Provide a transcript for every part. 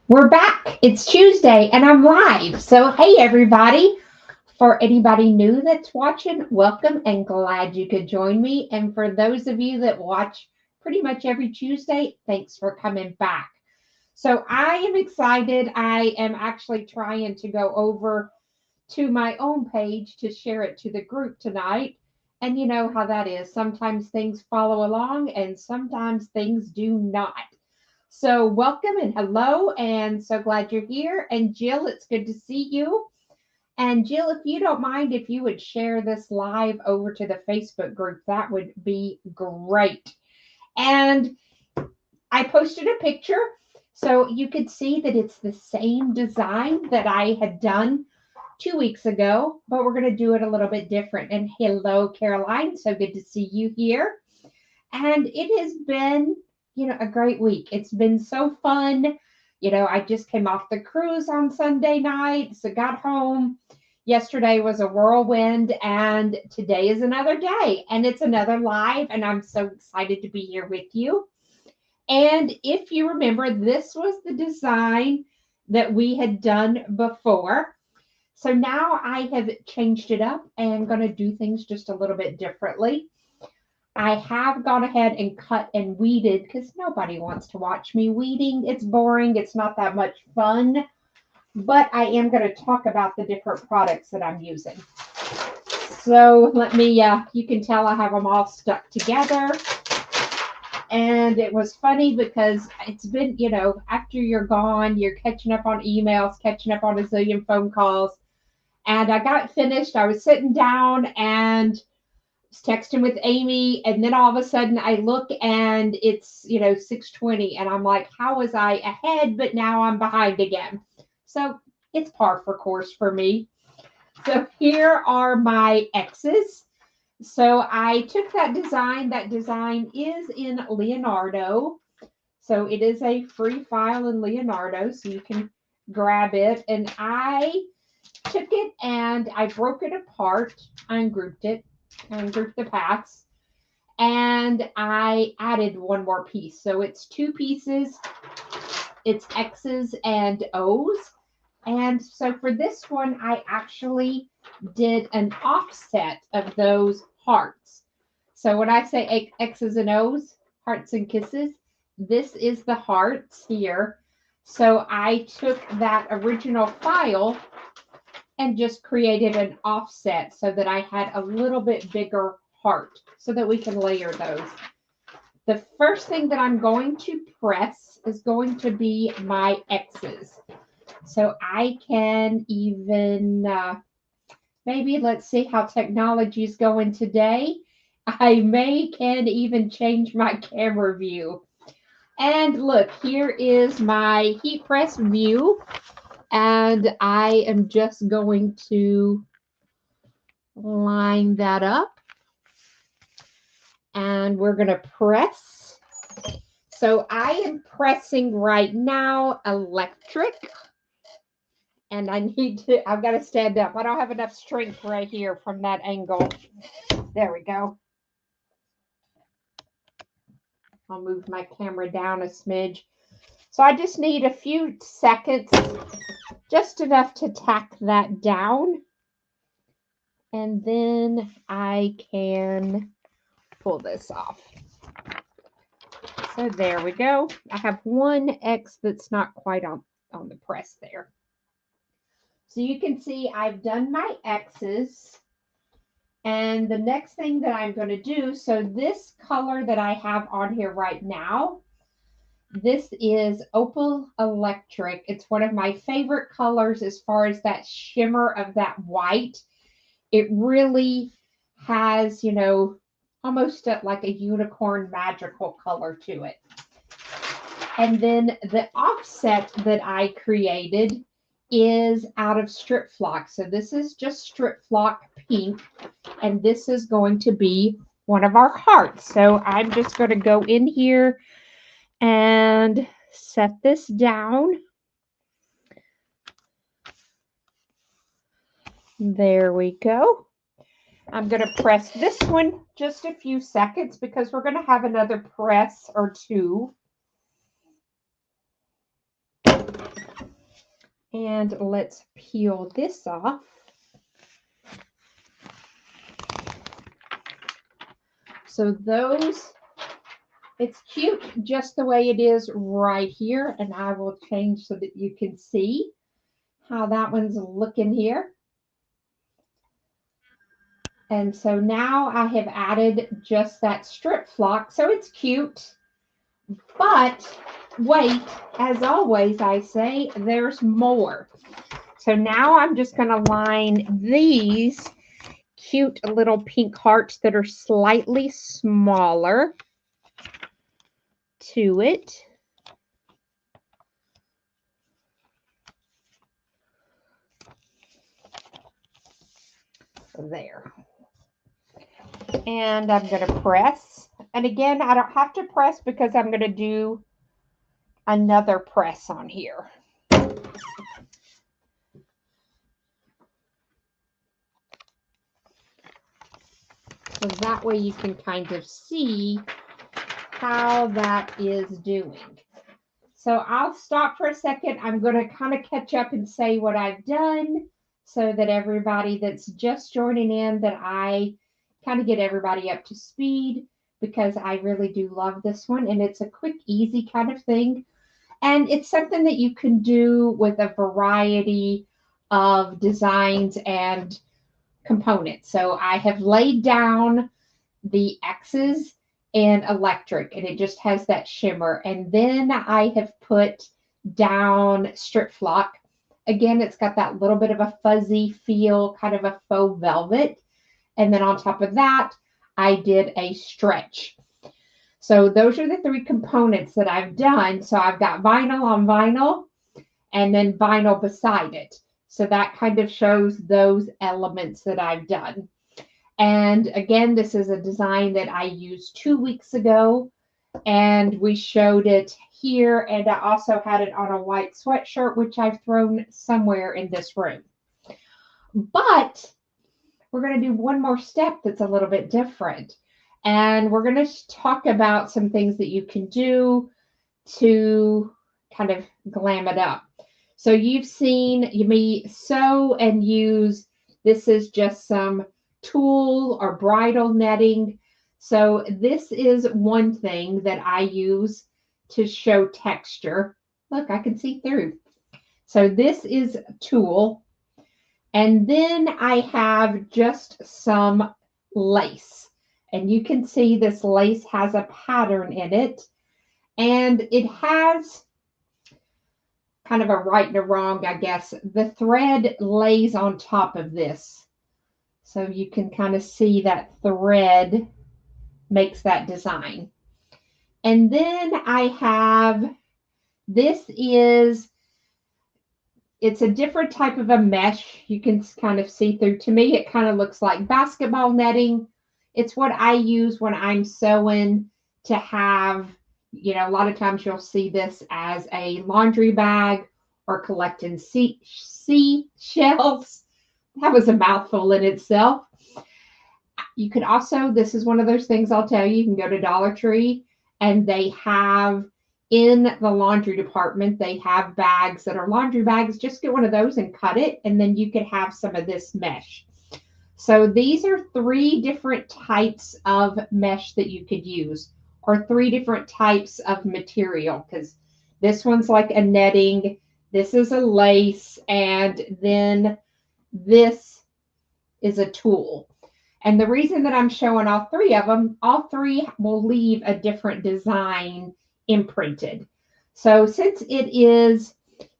We're back. It's Tuesday and I'm live. So, hey, everybody. For anybody new that's watching, welcome and glad you could join me. And for those of you that watch pretty much every Tuesday, thanks for coming back. So, I am excited. I am actually trying to go over to my own page to share it to the group tonight. And you know how that is. Sometimes things follow along and sometimes things do not. So, welcome and hello, and so glad you're here. And Jill, it's good to see you. And Jill, if you don't mind, if you would share this live over to the Facebook group, that would be great. And I posted a picture so you could see that it's the same design that I had done 2 weeks ago, but we're going to do it a little bit different. And hello, Caroline. So good to see you here. And it has been, a great week. It's been so fun. I just came off the cruise on Sunday night, so got home. Yesterday was a whirlwind, and today is another day, and it's another live, and I'm so excited to be here with you. And if you remember, this was the design that we had done before. So now I have changed it up and going to do things just a little bit differently. I have gone ahead and cut and weeded because nobody wants to watch me weeding. It's boring. It's not that much fun. But I am going to talk about the different products that I'm using. So let me, you can tell I have them all stuck together. And it was funny because it's been, after you're gone, you're catching up on emails, catching up on a zillion phone calls. And I got finished. I was sitting down and was texting with Amy, and then all of a sudden I look and it's 6:20, and I'm like, how was I ahead? But now I'm behind again. So it's par for course for me. So here are my X's. So I took that design. That design is in Leonardo. So it is a free file in Leonardo, so you can grab it. And I took it and I broke it apart, ungrouped it, and grouped the paths, and I added one more piece. So it's two pieces. It's X's and O's. And so for this one, I actually did an offset of those hearts. So when I say X's and O's, hearts and kisses, this is the hearts here. So I took that original file and just created an offset so that I had a little bit bigger heart so that we can layer those. The first thing that I'm going to press is going to be my X's. So I can even, maybe let's see how technology is going today. I can even change my camera view. And look, here is my heat press view. And I am just going to line that up. And we're going to press. So I am pressing right now electric. And I've got to stand up. I don't have enough strength right here from that angle. There we go. I'll move my camera down a smidge. So I just need a few seconds, just enough to tack that down. And then I can pull this off. So there we go. I have one X that's not quite on the press there. So you can see I've done my X's. And the next thing that I'm going to do, so this color that I have on here right now, this is Opal Electric. It's one of my favorite colors as far as that shimmer of that white. It really has, almost like a unicorn magical color to it. And then the offset that I created is out of Strip Flock. So this is just Strip Flock pink, and this is going to be one of our hearts. So I'm just going to go in here and set this down. There we go. I'm going to press this one just a few seconds because we're going to have another press or two. And let's peel this off. So those, it's cute just the way it is right here. And I will change so that you can see how that one's looking here. And so now I have added just that strip flock. So it's cute, but wait, as always, I say there's more. So now I'm just going to line these cute little pink hearts that are slightly smaller to it. There. And I'm going to press. And again, I don't have to press because I'm going to do another press on here. So that way you can kind of see how that is doing. So I'll stop for a second. I'm going to kind of catch up and say what I've done so that everybody that's just joining in, that I kind of get everybody up to speed, because I really do love this one. And it's a quick, easy kind of thing. And it's something that you can do with a variety of designs and components. So I have laid down the X's and electric, and it just has that shimmer. And then I have put down strip flock. Again, it's got that little bit of a fuzzy feel, kind of a faux velvet. And then on top of that, I did a stretch. So those are the three components that I've done. So I've got vinyl on vinyl and then vinyl beside it. So that kind of shows those elements that I've done. And again, this is a design that I used 2 weeks ago, and we showed it here. And I also had it on a white sweatshirt, which I've thrown somewhere in this room. But we're going to do one more step that's a little bit different. And we're going to talk about some things that you can do to kind of glam it up. So you've seen me sew and use, this is just some tulle or bridal netting. So this is one thing that I use to show texture. Look, I can see through. So this is tulle. And then I have just some lace. And you can see this lace has a pattern in it. And it has kind of a right and a wrong, I guess. The thread lays on top of this. So you can kind of see that thread makes that design. And then I have, this is, it's a different type of a mesh. You can kind of see through. To me, it kind of looks like basketball netting. It's what I use when I'm sewing to have, you know, a lot of times you'll see this as a laundry bag or collecting seashells. That was a mouthful in itself. You could also, this is one of those things I'll tell you, you can go to Dollar Tree and they have in the laundry department, they have bags that are laundry bags. Just get one of those and cut it, and then you could have some of this mesh. So these are 3 different types of mesh that you could use, or 3 different types of material, because this one's like a netting, this is a lace, and then this is a tulle. And the reason that I'm showing all 3 of them, all 3 will leave a different design imprinted. So since it is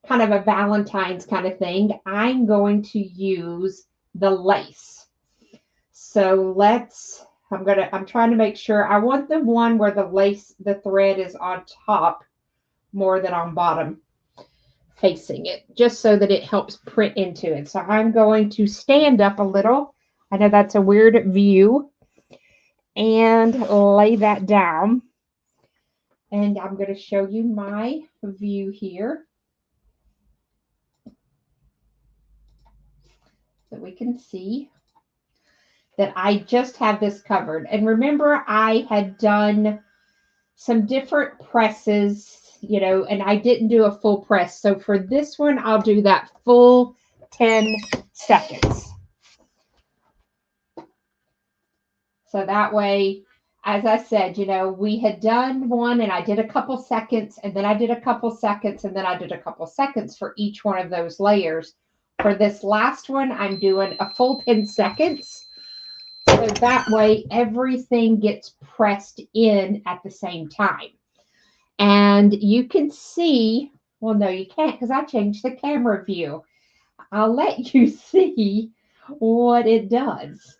kind of a Valentine's kind of thing, I'm going to use the lace. So I'm trying to make sure, I want the one where the lace, the thread is on top more than on bottom facing it, just so that it helps print into it. So I'm going to stand up a little. I know that's a weird view, and lay that down. And I'm going to show you my view here so we can see that I just have this covered. And remember, I had done some different presses you know, and I didn't do a full press. So for this one, I'll do that full 10 seconds. So that way, as I said, you know, we had done one and I did a couple seconds and then I did a couple seconds and then I did a couple seconds for each one of those layers. For this last one, I'm doing a full 10 seconds. So that way everything gets pressed in at the same time. And you can see, well, no, you can't because I changed the camera view. I'll let you see what it does.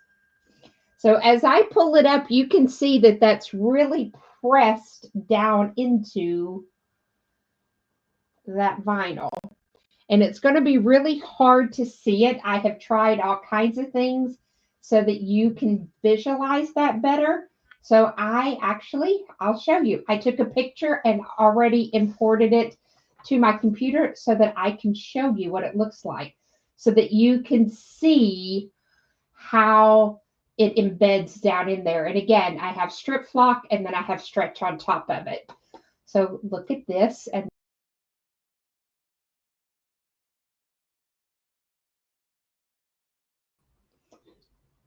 So as I pull it up, you can see that that's really pressed down into that vinyl. And it's going to be really hard to see it. I have tried all kinds of things so that you can visualize that better. So I'll show you. I took a picture and already imported it to my computer so that I can show you what it looks like so that you can see how it embeds down in there. And again, I have strip flock and then I have stretch on top of it. So look at this. And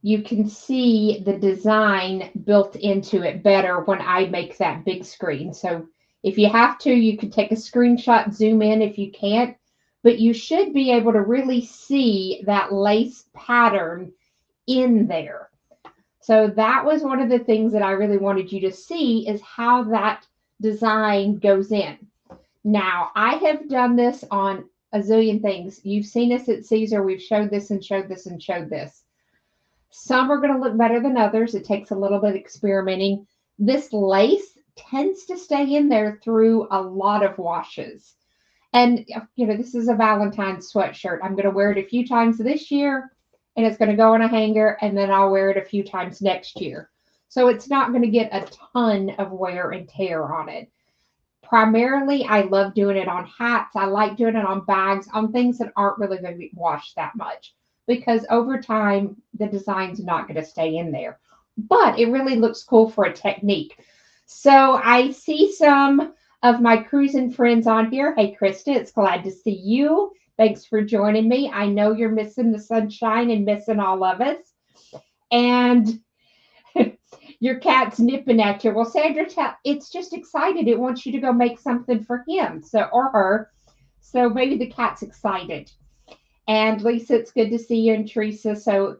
you can see the design built into it better when I make that big screen. So if you have to, you can take a screenshot, zoom in if you can't, but you should be able to really see that lace pattern in there. So that was one of the things that I really wanted you to see is how that design goes in. Now, I have done this on a zillion things. You've seen us at Caesar. We've showed this and showed this and showed this. Some are going to look better than others. It takes a little bit of experimenting. This lace tends to stay in there through a lot of washes. And, you know, this is a Valentine's sweatshirt. I'm going to wear it a few times this year and it's going to go on a hanger and then I'll wear it a few times next year. So it's not going to get a ton of wear and tear on it. Primarily, I love doing it on hats. I like doing it on bags, on things that aren't really going to be washed that much because over time, the design's not going to stay in there. But it really looks cool for a technique. So I see some of my cruising friends on here. Hey, Krista, it's glad to see you. Thanks for joining me. I know you're missing the sunshine and missing all of us. And your cat's nipping at you. Well, Sandra, it's just excited. It wants you to go make something for him or her. So maybe the cat's excited. And Lisa, it's good to see you, and Teresa. So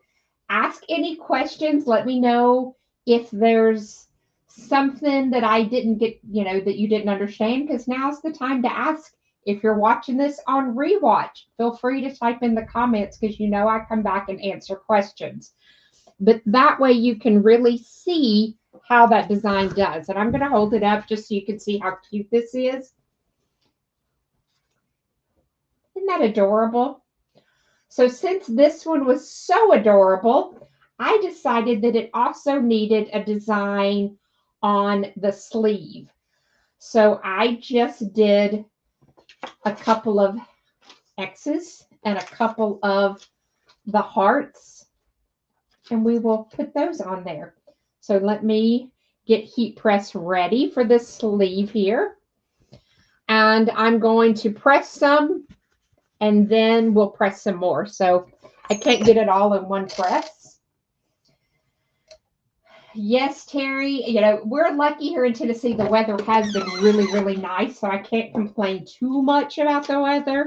ask any questions. Let me know if there's something that I didn't get, you know, that you didn't understand, because now's the time to ask. If you're watching this on rewatch, feel free to type in the comments because you know I come back and answer questions. But that way you can really see how that design does. And I'm going to hold it up just so you can see how cute this is. Isn't that adorable? So since this one was so adorable, I decided that it also needed a design on the sleeve. So I just did a couple of X's and a couple of the hearts, and we will put those on there. So let me get heat press ready for this sleeve here. And I'm going to press some and then we'll press some more. So I can't get it all in one press. Yes, Terry, you know, we're lucky here in Tennessee. The weather has been really, really nice, so I can't complain too much about the weather.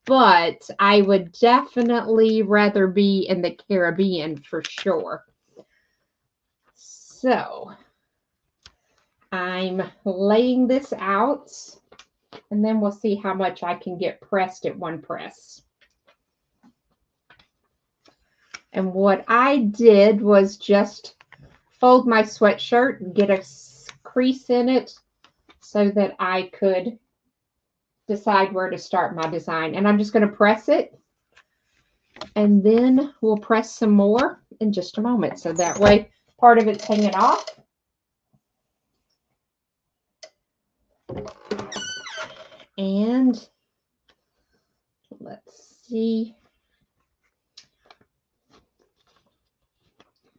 But I would definitely rather be in the Caribbean for sure. So I'm laying this out, and then we'll see how much I can get pressed at one press. And what I did was just fold my sweatshirt and get a crease in it so that I could decide where to start my design. And I'm just going to press it, and then we'll press some more in just a moment. So that way part of it's hanging off. And let's see.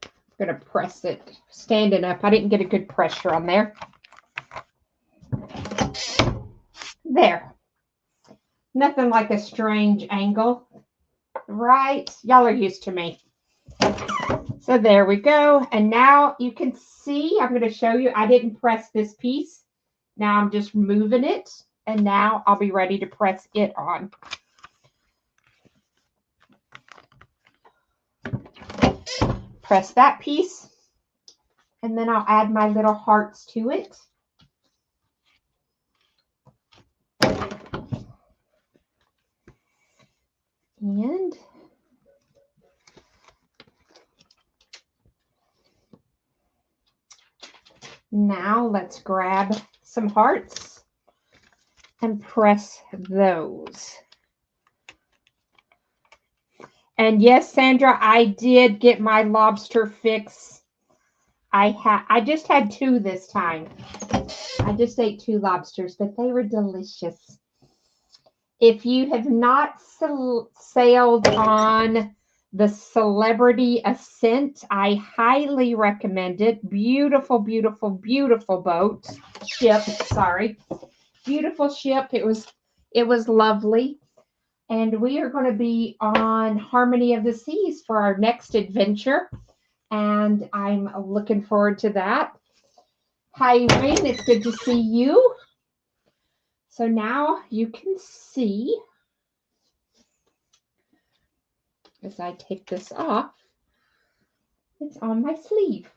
I'm going to press it standing up. I didn't get a good pressure on there. There. Nothing like a strange angle, right? Y'all are used to me. So there we go. And now you can see, I'm going to show you, I didn't press this piece. Now I'm just moving it. And now I'll be ready to press it on. Press that piece. And then I'll add my little hearts to it. And now let's grab some hearts and press those. And yes, Sandra, I did get my lobster fix. I just had 2 this time. I just ate 2 lobsters, but they were delicious. If you have not sailed on the Celebrity Ascent, I highly recommend it. Beautiful, beautiful, beautiful boat. Ship, sorry. Beautiful ship. It was lovely. And we are going to be on Harmony of the Seas for our next adventure. And I'm looking forward to that. Hi, Wayne. It's good to see you. So now you can see, as I take this off, it's on my sleeve.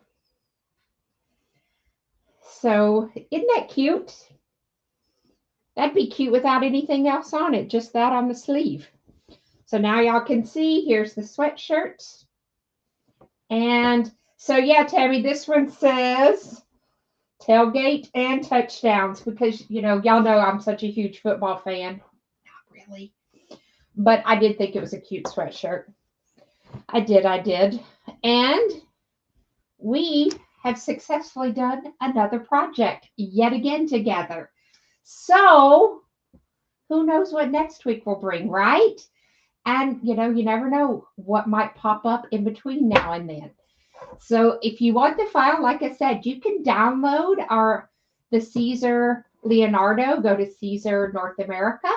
So isn't that cute? That'd be cute without anything else on it, just that on the sleeve. So now y'all can see, here's the sweatshirt. And so yeah, Tammy, this one says tailgate and touchdowns because, y'all know I'm such a huge football fan. Not really. But I did think it was a cute sweatshirt. I did. And we have successfully done another project yet again together. So who knows what next week will bring, right? And, you never know what might pop up in between now and then. So if you want the file, like I said, you can download the Caesar Leonardo. Go to Caesar North America,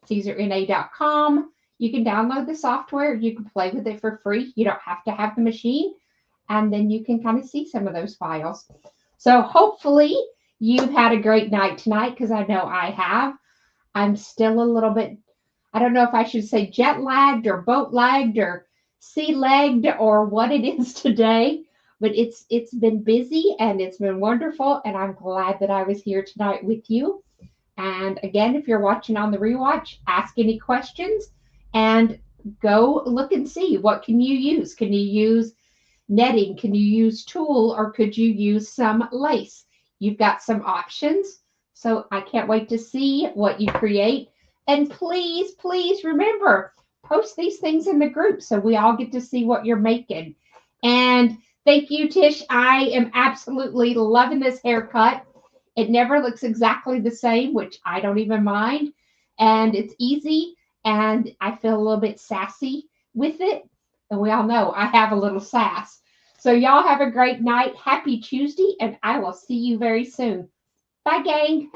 CaesarNA.com. You can download the software. You can play with it for free. You don't have to have the machine. And then you can kind of see some of those files. So hopefully you've had a great night tonight, because I know I have. I'm still a little bit, I don't know if I should say jet lagged or boat lagged or sea legged or what it is today, but it's been busy and it's been wonderful. And I'm glad that I was here tonight with you. And again, if you're watching on the rewatch, ask any questions and go look and see what can you use. Can you use netting? Can you use tulle, or could you use some lace? You've got some options. So I can't wait to see what you create. And please, please remember, post these things in the group so we all get to see what you're making. And thank you, Tish. I am absolutely loving this haircut. It never looks exactly the same, which I don't even mind. And it's easy, and I feel a little bit sassy with it. And we all know I have a little sass. So y'all have a great night. Happy Tuesday, and I will see you very soon. Bye, gang.